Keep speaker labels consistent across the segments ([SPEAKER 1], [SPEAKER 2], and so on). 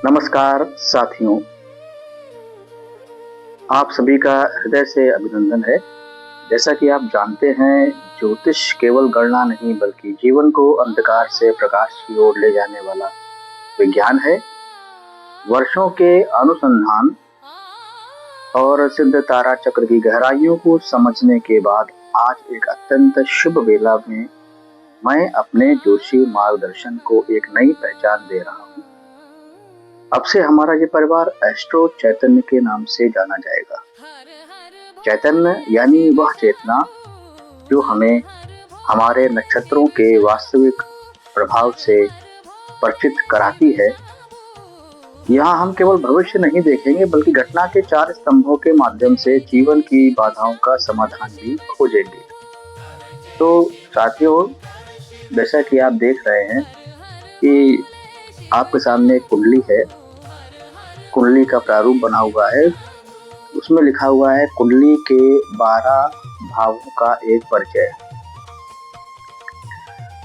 [SPEAKER 1] नमस्कार साथियों, आप सभी का हृदय से अभिनंदन है। जैसा कि आप जानते हैं, ज्योतिष केवल गणना नहीं बल्कि जीवन को अंधकार से प्रकाश की ओर ले जाने वाला विज्ञान है। वर्षों के अनुसंधान और सिद्ध तारा चक्र की गहराइयों को समझने के बाद आज एक अत्यंत शुभ वेला में मैं अपने ज्योतिषी मार्गदर्शन को एक नई पहचान दे रहा हूँ। अब से हमारा ये परिवार एस्ट्रो चैतन्य के नाम से जाना जाएगा। चैतन्य यानी वह चेतना जो हमें हमारे नक्षत्रों के वास्तविक प्रभाव से परिचित कराती है। यहाँ हम केवल भविष्य नहीं देखेंगे बल्कि घटना के 4 स्तंभों के माध्यम से जीवन की बाधाओं का समाधान भी खोजेंगे। तो साथियों, जैसा कि आप देख रहे हैं कि आपके सामने एक कुंडली है। कुंडली का प्रारूप बना हुआ है, उसमें लिखा हुआ है कुंडली के 12 भावों का एक परिचय।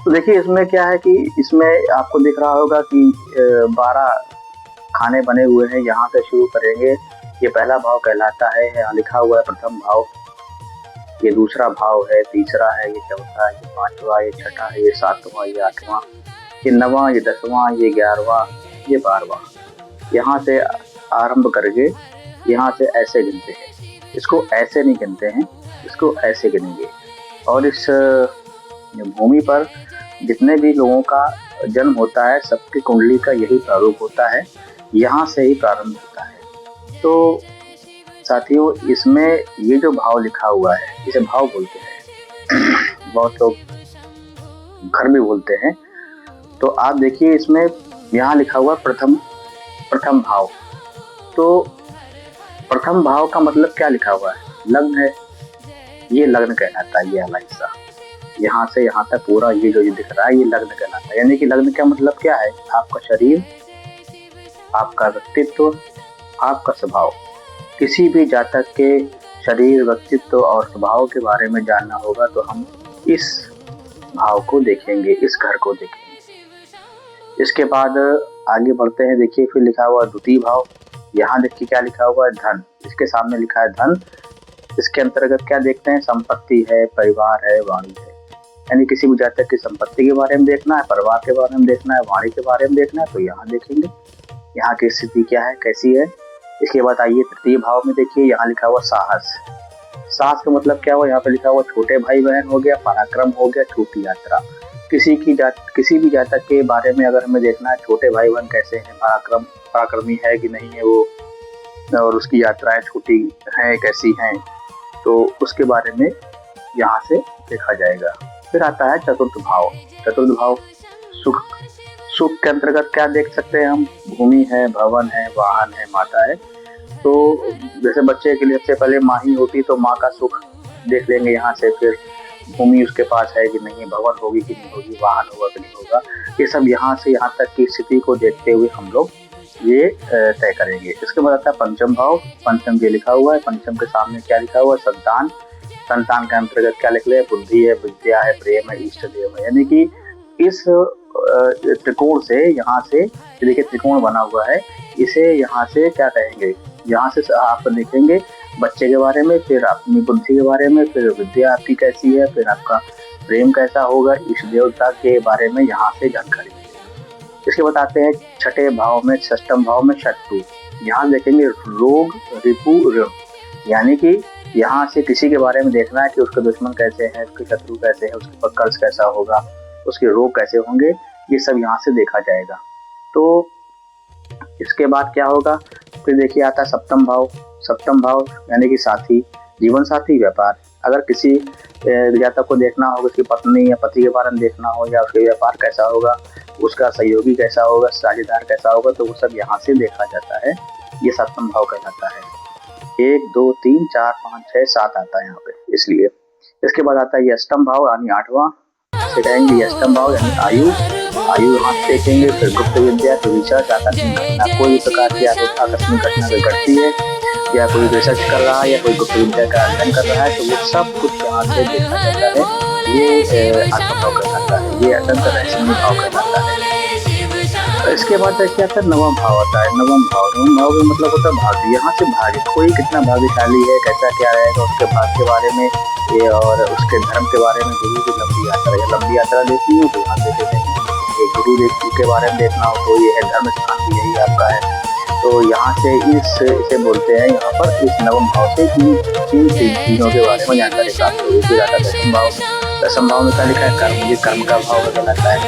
[SPEAKER 1] तो देखिए इसमें क्या है कि इसमें आपको दिख रहा होगा कि 12 खाने बने हुए हैं। यहाँ से शुरू करेंगे। ये पहला भाव कहलाता है, यहाँ लिखा हुआ है प्रथम भाव। ये दूसरा भाव है, तीसरा है, ये चौथा है, ये पांचवा, ये छठा है, ये सातवां, ये आठवां, ये नवां, ये 10वां, ये 11वां, ये 12वां। यहाँ से आरंभ करके यहाँ से ऐसे गिनते हैं। इसको ऐसे नहीं गिनते हैं, इसको ऐसे गिनेंगे। और इस भूमि पर जितने भी लोगों का जन्म होता है, सबकी कुंडली का यही प्रारूप होता है, यहाँ से ही प्रारंभ होता है। तो साथियों, इसमें ये जो भाव लिखा हुआ है, इसे भाव बोलते हैं। बहुत लोग घर भी बोलते हैं। तो आप देखिए इसमें यहाँ लिखा हुआ प्रथम भाव। तो प्रथम भाव का मतलब क्या लिखा हुआ है? लग्न है। ये लग्न कहलाता है। ये वाला हिस्सा यहाँ से यहाँ तक पूरा ये जो दिख रहा है, ये लग्न कहलाता है। यानी कि लग्न का मतलब क्या है? आपका शरीर, आपका व्यक्तित्व, आपका स्वभाव। किसी भी जातक के शरीर, व्यक्तित्व और स्वभाव के बारे में जानना होगा तो हम इस भाव को देखेंगे, इस घर को देखेंगे। इसके बाद आगे बढ़ते हैं। देखिए फिर लिखा हुआ द्वितीय भाव। यहाँ देखिए क्या लिखा हुआ है? धन। इसके सामने लिखा है धन। इसके अंतर्गत क्या देखते हैं? संपत्ति है, परिवार है, वाणी है। यानी किसी भी जातक की संपत्ति के बारे में देखना है, परिवार के बारे में देखना है, वाणी के बारे में देखना है, तो यहाँ देखेंगे यहाँ की स्थिति क्या है, कैसी है। इसके बाद आइए तृतीय भाव में। देखिए यहाँ लिखा हुआ साहस। साहस का मतलब क्या हुआ? यहाँ पे लिखा हुआ छोटे भाई बहन हो गया, पराक्रम हो गया, छोटी यात्रा। किसी भी जातक के बारे में अगर हमें देखना है, छोटे भाई बहन कैसे हैं, पराक्रमी है कि नहीं है वो, और उसकी यात्राएं छोटी हैं कैसी हैं, तो उसके बारे में यहाँ से देखा जाएगा। फिर आता है चतुर्थ भाव। चतुर्थ भाव सुख। सुख के अंतर्गत क्या देख सकते हैं हम? भूमि है, भवन है, वाहन है, माता है। तो जैसे बच्चे के लिए सबसे पहले माँ ही होती, तो माँ का सुख देख लेंगे यहाँ से। फिर भूमि उसके पास है कि नहीं, भवन होगी कि नहीं होगी, वाहन होगा कि नहीं होगा, ये सब यहाँ से यहाँ तक की स्थिति को देखते हुए हम लोग ये तय करेंगे। इसके बाद आता है पंचम भाव। पंचम ये लिखा हुआ है। पंचम के सामने क्या लिखा हुआ है? संतान। संतान के अंतर्गत क्या लिख रहे हैं? बुद्धि है, विद्या है, प्रेम है, इष्ट देव है। यानी कि इस त्रिकोण से, यहाँ से देखिए त्रिकोण बना हुआ है, इसे यहाँ से क्या कहेंगे? यहाँ से आप देखेंगे बच्चे के बारे में, फिर अपनी बुद्धि के बारे में, फिर विद्या आपकी कैसी है, फिर आपका प्रेम कैसा होगा, इष्ट देवता के बारे में यहाँ से जानकारी। इसके बताते हैं छठे भाव में, षष्ठम भाव में शत्रु। यहाँ देखेंगे रोग, रिपु, ऋण। यानी कि यहाँ से किसी के बारे में देखना है कि उसके दुश्मन कैसे हैं, उसके शत्रु कैसे हैं, उसके पर कर्ज कैसा होगा, उसके रोग कैसे होंगे, ये सब यहाँ से देखा जाएगा। तो इसके बाद क्या होगा? फिर देखिए आता है सप्तम भाव। सप्तम भाव यानी कि साथी, जीवन साथी, व्यापार। अगर किसी जातक को देखना हो, उसकी पत्नी या पति के बारे में देखना हो, या उसके व्यापार कैसा होगा, उसका सहयोगी कैसा होगा, साझेदार कैसा होगा, तो वो सब यहाँ से देखा जाता है। ये सप्तम भाव कहलाता है। 1 2 3 4 5 6 7 आता है यहाँ पे, इसलिए। इसके बाद आता है ये अष्टम भाव यानी 8वां। से कहेंगे ये अष्टम भाव यानी आयु। आयु यहाँ देखेंगे। फिर गुप्त विद्या, तो रिसर्च, आकस्मिक घटना। कोई भी प्रकार की आकस्मिक घटना घटती है, या कोई रिसर्च कर रहा है, या कोई गुप्त विद्या का अध्ययन कर रहा है, तो वो सब कुछ यहाँ से देखा जाता है। ये आत्मभाव कहलाता है। ये अत्यंत रहस्यमय भाव कहलाता है। इसके बाद क्या आता है, नवम भाव आता है। नवम भाव का मतलब होता है भाग्य। यहाँ से भाग्य, कोई कितना भाग्यशाली है, कैसा क्या रहेगा, उसके भाग्य के बारे में ये और उसके धर्म के बारे में गुरु की लंबी यात्रा है। लंबी यात्रा देखनी हो तो यहाँ देखे जाएंगे। ये गुरु के बारे में देखना हो तो ये है धर्म स्थान भी यही आपका है। तो यहाँ से इसे बोलते हैं यहाँ पर इस नवम भाव से तीन चीजों के बारे में जानकारी प्राप्त होगी। फिर आता है दसम भाव। दसम भाव में क्या लिखा है, कर्म। ये कर्म का भाव कहलाता है।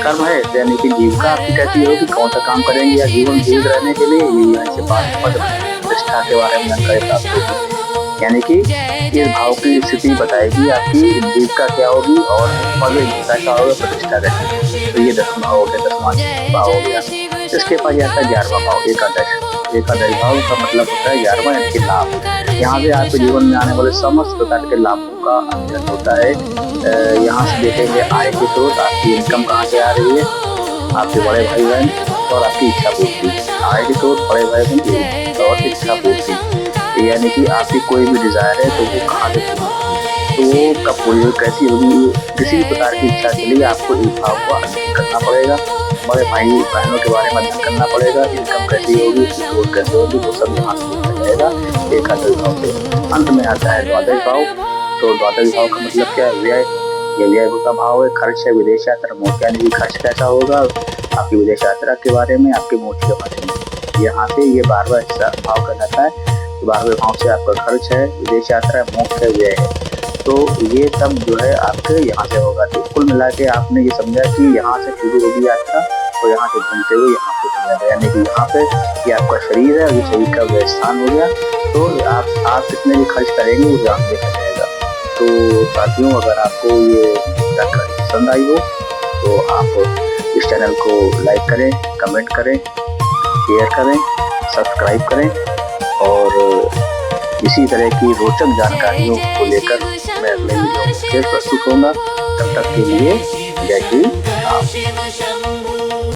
[SPEAKER 1] कर्म है यानी कि जीविका आपकी कैसी होगी, कौन सा काम करेंगे या जीवन जीवित रहने के लिए, ये यहाँ से पद प्रतिष्ठा के बारे में जानकारी प्राप्त होगी। यानी कि इस भाव की स्थिति बताएगी आपकी जीविका क्या होगी और पद कैसा होगा, प्रतिष्ठा कैसी। तो ये दसम भाव हो गया, दसवां भाव हो गया। इसके पास आता है 11वां भाव, एकादश। एकादश भाव का मतलब होता है 11वां यानी कि लाभ। यहाँ से आपके जीवन में आने वाले समस्त प्रकार के लाभों का अध्ययन होता है। यहाँ से देखेंगे आय के स्रोत, आपकी इनकम कहाँ से आ रही है, आपके बड़े भाई बहन और आपकी इच्छा पूर्ति। आय के स्रोत, बड़े भाई बहन और इच्छा पूर्ति, यानी कि आपकी कोई भी डिजायर है तो वो कहाँ से तो वो कब पूरी होगी, कैसी होगी। किसी भी प्रकार की इच्छा के लिए आपको इस भाव को अध्ययन करना पड़ेगा। बड़े भाई बहनों के बारे में अध्ययन करना पड़ेगा। इनकम कैसी होगी, ग्रोथ कैसे होगी, वो सब यहाँ से देखा जाएगा एकादश भाव से। अंत में आता है द्वादश भाव। तो द्वादश भाव का मतलब क्या है, व्यय। ये व्यय का भाव है, खर्च है, विदेश यात्रा, मोक्ष यानी कि खर्च कैसा होगा, आपकी विदेश यात्रा के बारे में, आपके मोक्ष के बारे में। यहाँ से ये 12वां भाव कहलाता है। 12वें भाव से आपका खर्च है, विदेश यात्रा, मोक्ष है, व्यय है। तो ये सब जो है आपके यहाँ से होगा। तो कुल मिला के आपने ये समझा कि यहाँ से शुरू होगी यात्रा और यहाँ से घूमते हुए यहाँ पे चला जाएगा। यानी कि यहाँ पे ये आपका शरीर है और ये शरीर का वह स्थान हो गया। तो आप कितने भी खर्च करेंगे वो यहाँ देखा जाएगा। तो साथियों, अगर आपको ये जानकारी पसंद आई हो तो आप इस चैनल को लाइक करें, कमेंट करें, शेयर करें, सब्सक्राइब करें और इसी तरह की रोचक जानकारियों को लेकर मैं अगले वीडियो में फिर प्रस्तुत होऊंगा। तब तक के लिए जय हिंद।